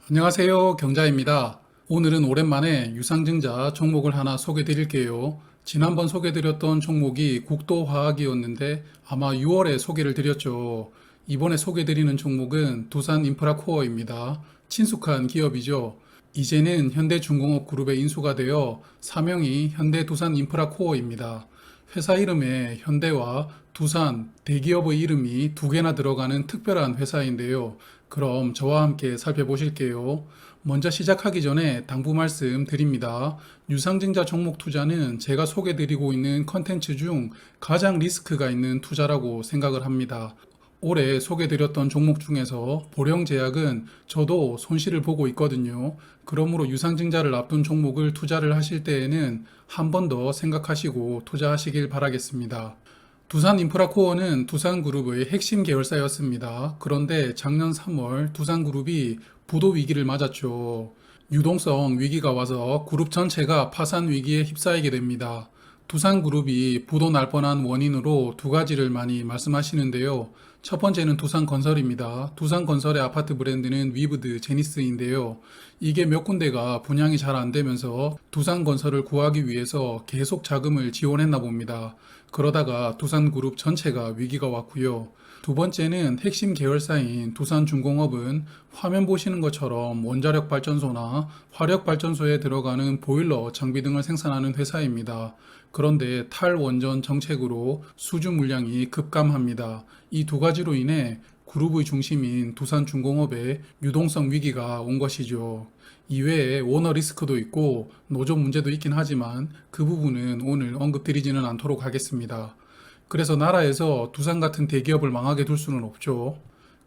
안녕하세요. 경자입니다. 오늘은 오랜만에 유상증자 종목을 하나 소개해 드릴게요. 지난번 소개해 드렸던 종목이 국도화학이었는데 아마 6월에 소개를 드렸죠. 이번에 소개해 드리는 종목은 두산인프라코어입니다. 친숙한 기업이죠. 이제는 현대중공업그룹에 인수가 되어 사명이 현대두산인프라코어입니다. 회사 이름에 현대와 두산, 대기업의 이름이 두 개나 들어가는 특별한 회사인데요. 그럼 저와 함께 살펴보실게요. 먼저 시작하기 전에 당부 말씀 드립니다. 유상증자 종목 투자는 제가 소개드리고 있는 컨텐츠 중 가장 리스크가 있는 투자라고 생각을 합니다. 올해 소개드렸던 종목 중에서 보령제약은 저도 손실을 보고 있거든요. 그러므로 유상증자를 앞둔 종목을 투자를 하실 때에는 한 번 더 생각하시고 투자하시길 바라겠습니다. 두산인프라코어는 두산그룹의 핵심 계열사였습니다. 그런데 작년 3월 두산그룹이 부도 위기를 맞았죠. 유동성 위기가 와서 그룹 전체가 파산 위기에 휩싸이게 됩니다. 두산그룹이 부도 날 뻔한 원인으로 두 가지를 많이 말씀하시는데요. 첫 번째는 두산건설입니다. 두산건설의 아파트 브랜드는 위브드 제니스인데요. 이게 몇 군데가 분양이 잘 안 되면서 두산건설을 구하기 위해서 계속 자금을 지원했나 봅니다. 그러다가 두산그룹 전체가 위기가 왔고요. 두 번째는 핵심 계열사인 두산중공업은 화면 보시는 것처럼 원자력 발전소나 화력 발전소에 들어가는 보일러 장비 등을 생산하는 회사입니다. 그런데 탈원전 정책으로 수주 물량이 급감합니다. 이 두 가지로 인해 그룹의 중심인 두산중공업에 유동성 위기가 온 것이죠. 이외에 오너 리스크도 있고 노조 문제도 있긴 하지만 그 부분은 오늘 언급드리지는 않도록 하겠습니다. 그래서 나라에서 두산 같은 대기업을 망하게 둘 수는 없죠.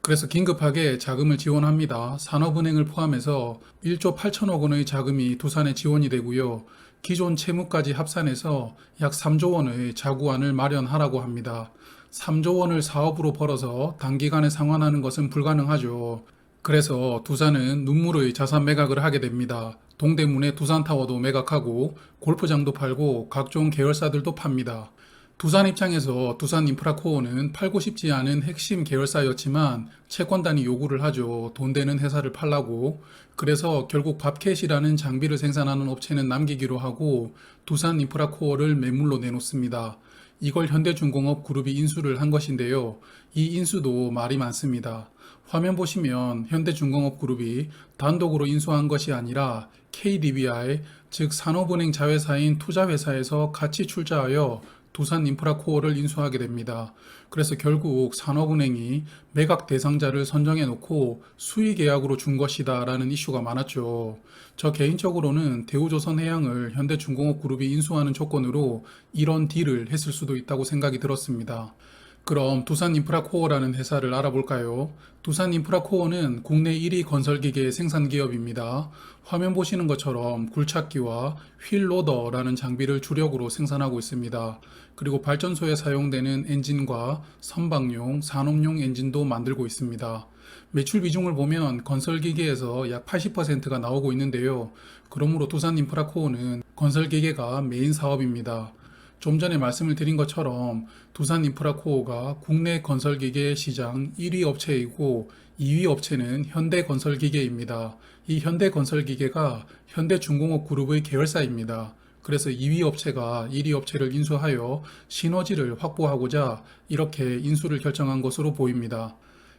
그래서 긴급하게 자금을 지원합니다. 산업은행을 포함해서 1조 8천억 원의 자금이 두산에 지원이 되고요. 기존 채무까지 합산해서 약 3조 원의 자구안을 마련하라고 합니다. 3조 원을 사업으로 벌어서 단기간에 상환하는 것은 불가능하죠. 그래서 두산은 눈물의 자산 매각을 하게 됩니다. 동대문에 두산타워도 매각하고 골프장도 팔고 각종 계열사들도 팝니다. 두산 입장에서 두산인프라코어는 팔고 싶지 않은 핵심 계열사였지만 채권단이 요구를 하죠. 돈 되는 회사를 팔라고. 그래서 결국 밥캣이라는 장비를 생산하는 업체는 남기기로 하고 두산인프라코어를 매물로 내놓습니다. 이걸 현대중공업 그룹이 인수를 한 것인데요. 이 인수도 말이 많습니다. 화면 보시면 현대중공업 그룹이 단독으로 인수한 것이 아니라 KDBI, 즉 산업은행 자회사인 투자회사에서 같이 출자하여 두산인프라코어를 인수하게 됩니다. 그래서 결국 산업은행이 매각 대상자를 선정해 놓고 수의 계약으로 준 것이다 라는 이슈가 많았죠. 저 개인적으로는 대우조선해양을 현대중공업그룹이 인수하는 조건으로 이런 딜을 했을 수도 있다고 생각이 들었습니다. 그럼 두산인프라코어라는 회사를 알아볼까요? 두산인프라코어는 국내 1위 건설기계 생산기업입니다. 화면 보시는 것처럼 굴착기와 휠로더라는 장비를 주력으로 생산하고 있습니다. 그리고 발전소에 사용되는 엔진과 선박용, 산업용 엔진도 만들고 있습니다. 매출 비중을 보면 건설기계에서 약 80%가 나오고 있는데요. 그러므로 두산인프라코어는 건설기계가 메인 사업입니다. 좀 전에 말씀을 드린 것처럼 두산인프라코어가 국내 건설기계 시장 1위 업체이고 2위 업체는 현대건설기계입니다. 이 현대건설기계가 현대중공업그룹의 계열사입니다. 그래서 2위 업체가 1위 업체를 인수하여 시너지를 확보하고자 이렇게 인수를 결정한 것으로 보입니다.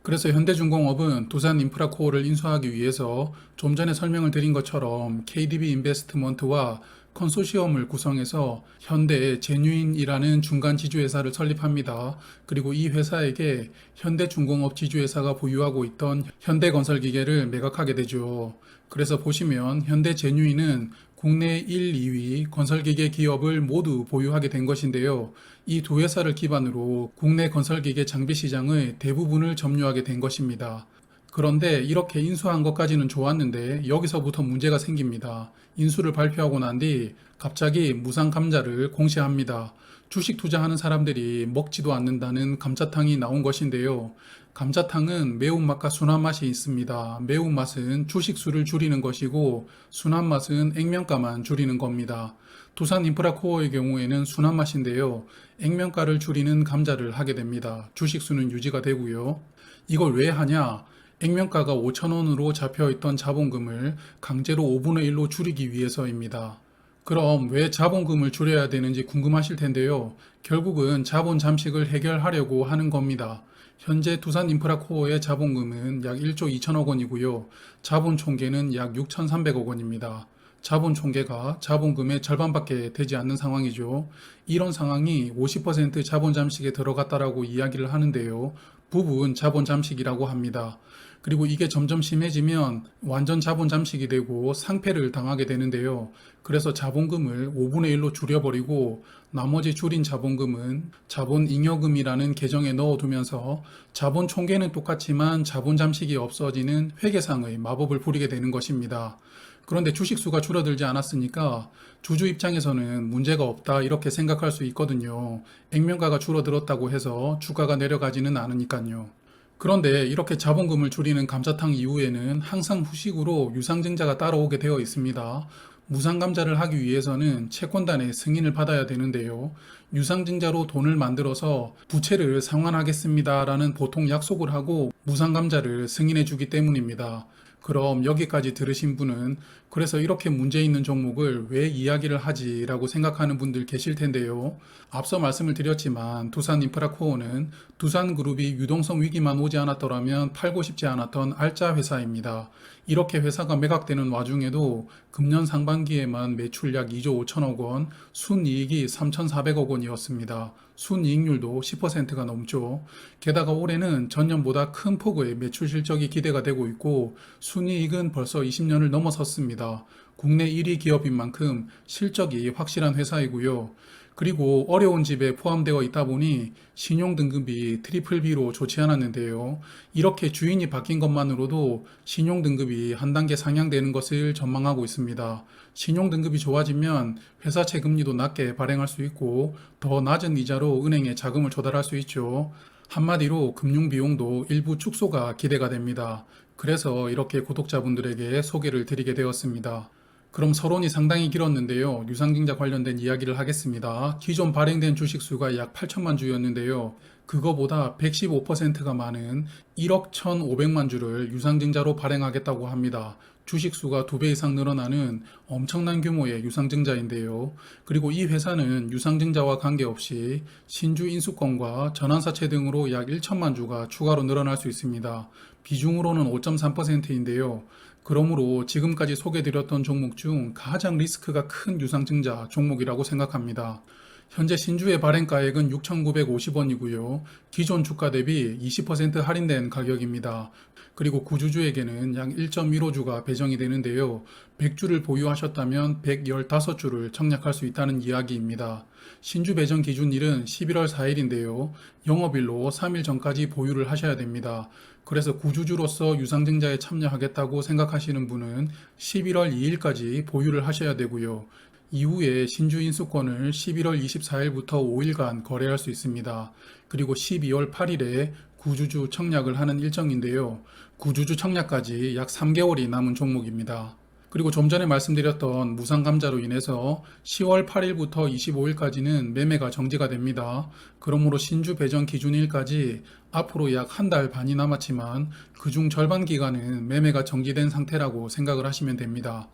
그래서 현대중공업은 두산인프라코어를 인수하기 위해서 좀 전에 설명을 드린 것처럼 KDB 인베스트먼트와 컨소시엄을 구성해서 현대 제뉴인이라는 중간 지주회사를 설립합니다. 그리고 이 회사에게 현대중공업 지주회사가 보유하고 있던 현대건설기계를 매각하게 되죠. 그래서 보시면 현대제뉴인은 국내 1, 2위 건설기계 기업을 모두 보유하게 된 것인데요. 이 두 회사를 기반으로 국내 건설기계 장비 시장의 대부분을 점유하게 된 것입니다. 그런데 이렇게 인수한 것까지는 좋았는데 여기서부터 문제가 생깁니다. 인수를 발표하고 난 뒤 갑자기 무상감자를 공시합니다. 주식 투자하는 사람들이 먹지도 않는다는 감자탕이 나온 것인데요. 감자탕은 매운맛과 순한맛이 있습니다. 매운맛은 주식수를 줄이는 것이고 순한맛은 액면가만 줄이는 겁니다. 두산인프라코어의 경우에는 순한맛인데요. 액면가를 줄이는 감자를 하게 됩니다. 주식수는 유지가 되고요. 이걸 왜 하냐? 액면가가 5천원으로 잡혀있던 자본금을 강제로 5분의 1로 줄이기 위해서입니다. 그럼 왜 자본금을 줄여야 되는지 궁금하실 텐데요. 결국은 자본 잠식을 해결하려고 하는 겁니다. 현재 두산인프라코어의 자본금은 약 1조 2천억 원이고요. 자본 총계는 약 6,300억 원입니다. 자본 총계가 자본금의 절반밖에 되지 않는 상황이죠. 이런 상황이 50% 자본 잠식에 들어갔다라고 이야기를 하는데요. 부분 자본 잠식이라고 합니다. 그리고 이게 점점 심해지면 완전 자본 잠식이 되고 상폐를 당하게 되는데요. 그래서 자본금을 5분의 1로 줄여버리고 나머지 줄인 자본금은 자본 잉여금이라는 계정에 넣어두면서 자본 총계는 똑같지만 자본 잠식이 없어지는 회계상의 마법을 부리게 되는 것입니다. 그런데 주식수가 줄어들지 않았으니까 주주 입장에서는 문제가 없다 이렇게 생각할 수 있거든요. 액면가가 줄어들었다고 해서 주가가 내려가지는 않으니까요. 그런데 이렇게 자본금을 줄이는 감자탕 이후에는 항상 후식으로 유상증자가 따라오게 되어 있습니다. 무상감자를 하기 위해서는 채권단의 승인을 받아야 되는데요. 유상증자로 돈을 만들어서 부채를 상환하겠습니다라는 보통 약속을 하고 무상감자를 승인해 주기 때문입니다. 그럼 여기까지 들으신 분은 그래서 이렇게 문제 있는 종목을 왜 이야기를 하지? 라고 생각하는 분들 계실 텐데요. 앞서 말씀을 드렸지만 두산인프라코어는 두산그룹이 유동성 위기만 오지 않았더라면 팔고 싶지 않았던 알짜 회사입니다. 이렇게 회사가 매각되는 와중에도 금년 상반기에만 매출 약 2조 5천억 원, 순이익이 3,400억 원이었습니다. 순이익률도 10%가 넘죠. 게다가 올해는 전년보다 큰 폭의 매출 실적이 기대가 되고 있고 순이익은 벌써 20년을 넘어섰습니다. 국내 1위 기업인 만큼 실적이 확실한 회사이고요. 그리고 어려운 집에 포함되어 있다 보니 신용 등급이 트리플 B로 좋지 않았는데요. 이렇게 주인이 바뀐 것만으로도 신용 등급이 한 단계 상향되는 것을 전망하고 있습니다. 신용 등급이 좋아지면 회사채 금리도 낮게 발행할 수 있고 더 낮은 이자로 은행에 자금을 조달할 수 있죠. 한마디로 금융 비용도 일부 축소가 기대가 됩니다. 그래서 이렇게 구독자분들에게 소개를 드리게 되었습니다. 그럼 서론이 상당히 길었는데요. 유상증자 관련된 이야기를 하겠습니다. 기존 발행된 주식수가 약 8천만 주였는데요. 그거보다 115%가 많은 1억 1,500만 주를 유상증자로 발행하겠다고 합니다. 주식수가 2배 이상 늘어나는 엄청난 규모의 유상증자인데요. 그리고 이 회사는 유상증자와 관계없이 신주 인수권과 전환사채 등으로 약 1천만 주가 추가로 늘어날 수 있습니다. 비중으로는 5.3%인데요. 그러므로 지금까지 소개드렸던 종목 중 가장 리스크가 큰 유상증자 종목이라고 생각합니다. 현재 신주의 발행가액은 6,950원이고요. 기존 주가 대비 20% 할인된 가격입니다. 그리고 구주주에게는 약 1.15주가 배정이 되는데요. 100주를 보유하셨다면 115주를 청약할 수 있다는 이야기입니다. 신주 배정 기준일은 11월 4일인데요. 영업일로 3일 전까지 보유를 하셔야 됩니다. 그래서 구주주로서 유상증자에 참여하겠다고 생각하시는 분은 11월 2일까지 보유를 하셔야 되고요. 이후에 신주 인수권을 11월 24일부터 5일간 거래할 수 있습니다. 그리고 12월 8일에 구주주 청약을 하는 일정인데요. 구주주 청약까지 약 3개월이 남은 종목입니다. 그리고 좀 전에 말씀드렸던 무상감자로 인해서 10월 8일부터 25일까지는 매매가 정지가 됩니다. 그러므로 신주 배정 기준일까지 앞으로 약 한 달 반이 남았지만 그중 절반 기간은 매매가 정지된 상태라고 생각을 하시면 됩니다.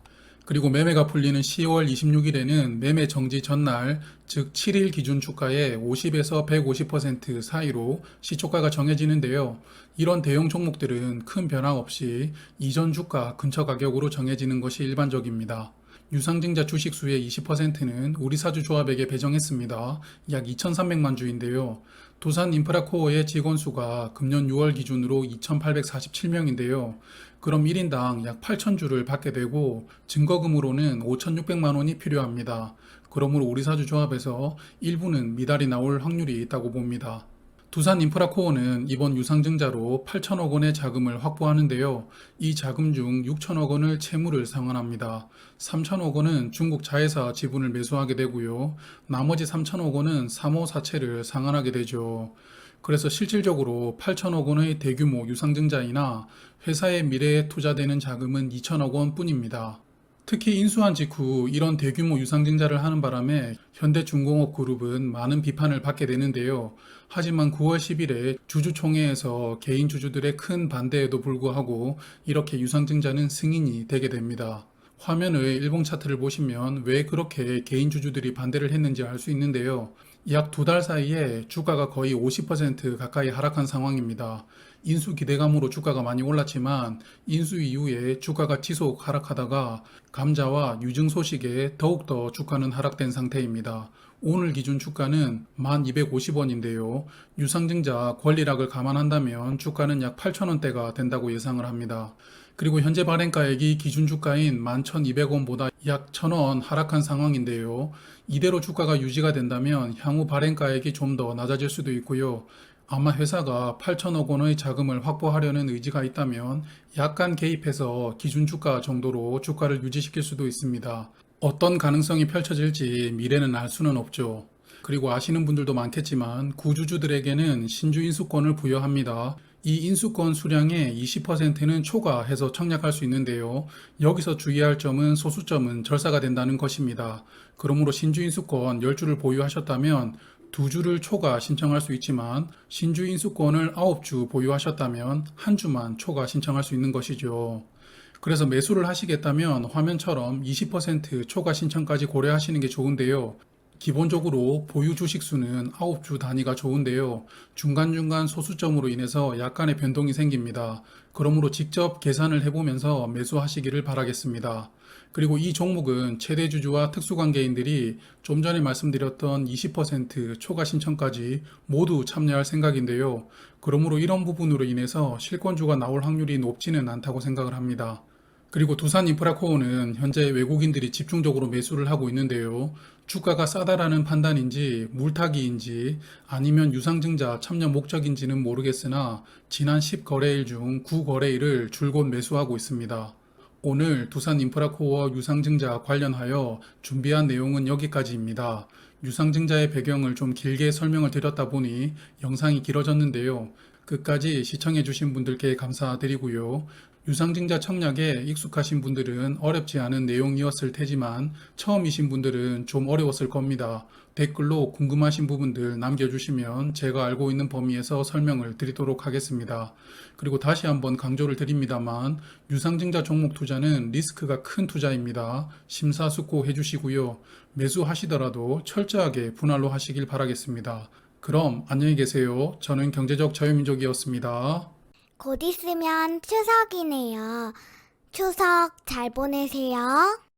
그리고 매매가 풀리는 10월 26일에는 매매 정지 전날, 즉 7일 기준 주가의 50에서 150% 사이로 시초가가 정해지는데요. 이런 대형 종목들은 큰 변화 없이 이전 주가 근처 가격으로 정해지는 것이 일반적입니다. 유상증자 주식수의 20%는 우리사주 조합에게 배정했습니다. 약 2,300만 주인데요. 두산인프라코어의 직원수가 금년 6월 기준으로 2,847명인데요. 그럼 1인당 약 8,000주를 받게 되고 증거금으로는 5,600만 원이 필요합니다. 그러므로 우리사주 조합에서 일부는 미달이 나올 확률이 있다고 봅니다. 두산인프라코어는 이번 유상증자로 8천억 원의 자금을 확보하는데요. 이 자금 중 6천억 원을 채무를 상환합니다. 3천억 원은 중국 자회사 지분을 매수하게 되고요. 나머지 3천억 원은 사모사채를 상환하게 되죠. 그래서 실질적으로 8천억 원의 대규모 유상증자이나 회사의 미래에 투자되는 자금은 2천억 원 뿐입니다. 특히 인수한 직후 이런 대규모 유상증자를 하는 바람에 현대중공업 그룹은 많은 비판을 받게 되는데요. 하지만 9월 10일에 주주총회에서 개인 주주들의 큰 반대에도 불구하고 이렇게 유상증자는 승인이 되게 됩니다. 화면의 일봉 차트를 보시면 왜 그렇게 개인 주주들이 반대를 했는지 알 수 있는데요. 약 2달 사이에 주가가 거의 50% 가까이 하락한 상황입니다. 인수 기대감으로 주가가 많이 올랐지만 인수 이후에 주가가 지속 하락하다가 감자와 유증 소식에 더욱더 주가는 하락된 상태입니다. 오늘 기준 주가는 1250원인데요. 유상증자 권리락을 감안한다면 주가는 약 8,000원대가 된다고 예상을 합니다. 그리고 현재 발행가액이 기준 주가인 11,200원보다 약 1,000원 하락한 상황인데요. 이대로 주가가 유지가 된다면 향후 발행가액이 좀 더 낮아질 수도 있고요. 아마 회사가 8천억 원의 자금을 확보하려는 의지가 있다면 약간 개입해서 기준 주가 정도로 주가를 유지시킬 수도 있습니다. 어떤 가능성이 펼쳐질지 미래는 알 수는 없죠. 그리고 아시는 분들도 많겠지만 구주주들에게는 신주 인수권을 부여합니다. 이 인수권 수량의 20%는 초과해서 청약할 수 있는데요. 여기서 주의할 점은 소수점은 절사가 된다는 것입니다. 그러므로 신주 인수권 10주를 보유하셨다면 2주를 초과 신청할 수 있지만 신주 인수권을 9주 보유하셨다면 1주만 초과 신청할 수 있는 것이죠. 그래서 매수를 하시겠다면 화면처럼 20% 초과 신청까지 고려하시는 게 좋은데요. 기본적으로 보유 주식 수는 9주 단위가 좋은데요. 중간중간 소수점으로 인해서 약간의 변동이 생깁니다. 그러므로 직접 계산을 해보면서 매수하시기를 바라겠습니다. 그리고 이 종목은 최대 주주와 특수관계인들이 좀 전에 말씀드렸던 20% 초과 신청까지 모두 참여할 생각인데요. 그러므로 이런 부분으로 인해서 실권주가 나올 확률이 높지는 않다고 생각을 합니다. 그리고 두산인프라코어는 현재 외국인들이 집중적으로 매수를 하고 있는데요. 주가가 싸다라는 판단인지 물타기인지 아니면 유상증자 참여 목적인지는 모르겠으나 지난 10거래일 중 9거래일을 줄곧 매수하고 있습니다. 오늘 두산인프라코어 유상증자 관련하여 준비한 내용은 여기까지입니다. 유상증자의 배경을 좀 길게 설명을 드렸다 보니 영상이 길어졌는데요. 끝까지 시청해주신 분들께 감사드리고요. 유상증자 청약에 익숙하신 분들은 어렵지 않은 내용이었을 테지만 처음이신 분들은 좀 어려웠을 겁니다. 댓글로 궁금하신 부분들 남겨주시면 제가 알고 있는 범위에서 설명을 드리도록 하겠습니다. 그리고 다시 한번 강조를 드립니다만 유상증자 종목 투자는 리스크가 큰 투자입니다. 심사숙고해 주시고요. 매수하시더라도 철저하게 분할로 하시길 바라겠습니다. 그럼 안녕히 계세요. 저는 경제적 자유민족이었습니다. 곧 있으면 추석이네요. 추석 잘 보내세요.